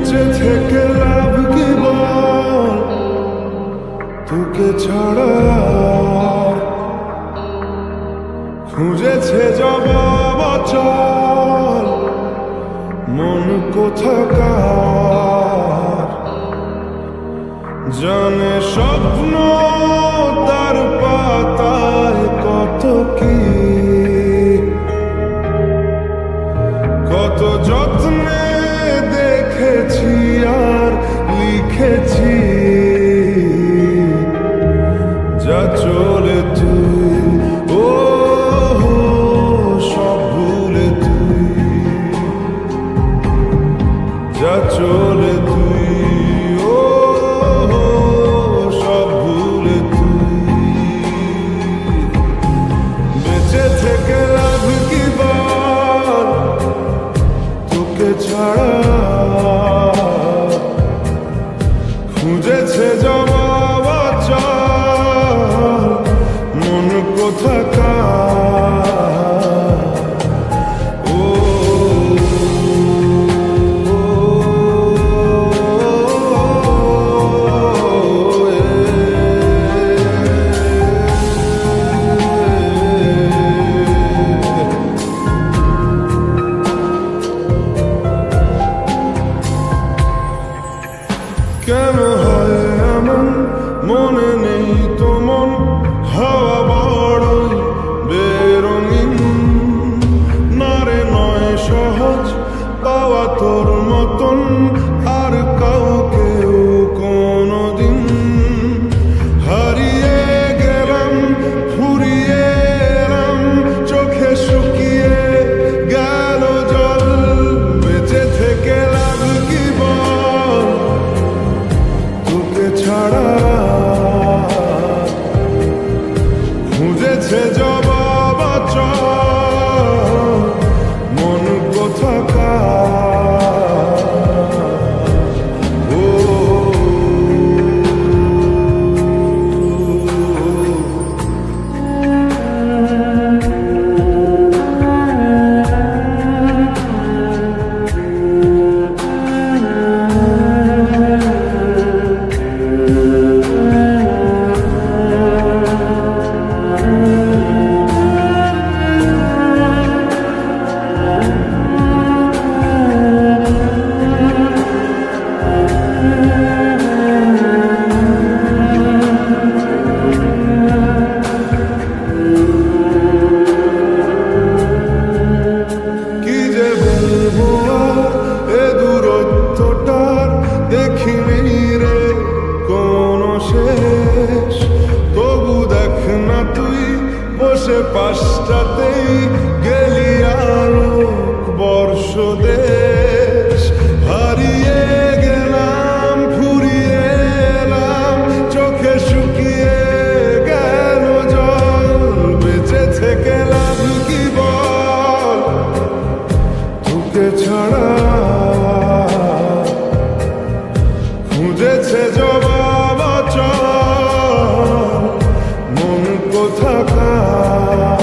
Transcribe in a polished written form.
বেঁচে থেকে লাভ কি বল, তোকে ছাড়া খুঁজেছে জবাব অচল মন কোথাকার। জানে স্বপ্ন তার পাতায় কত কি, কত যত্নে দেখেছি আর লিখেছি। যা চলে তুই ও সব ভুলে তুই, যা চলে তুই ও সব ভুলে তুই। বেঁচে থেকে লাভ কি বল, তোকে ছাড়া খুঁজেছে জবাব অচল মন কোথাকার। কেন হয় এমন মনে নেই তো মন, হাওয়া বড়ই বেরঙিন। নারে নয় সহজ পাওয়া তোর মতন আর কাউকেও কোনোদিন। হারিয়ে গেলাম ফুরিয়ে এলাম, চোখে শুকিয়ে গেল জল। বেঁচে থেকে লাভ কি বল, তোকে ছাড়া খুঁজেছে জবাব অচল মন কোথাকার। এ দূরত্বটার দেখিনি রে কোনো শেষ, তবু দেখ না তুই বসে পাশটাতেই গেলি আলোক বর্ষ দেশ। হারিয়ে গেলাম ফুরিয়ে এলাম, চোখে শুকিয়ে গেল জল। বেঁচে থেকে লাভ কি বল, তোকে ছাড়া খুঁজেছে জবাব অচল মন কোথাকার।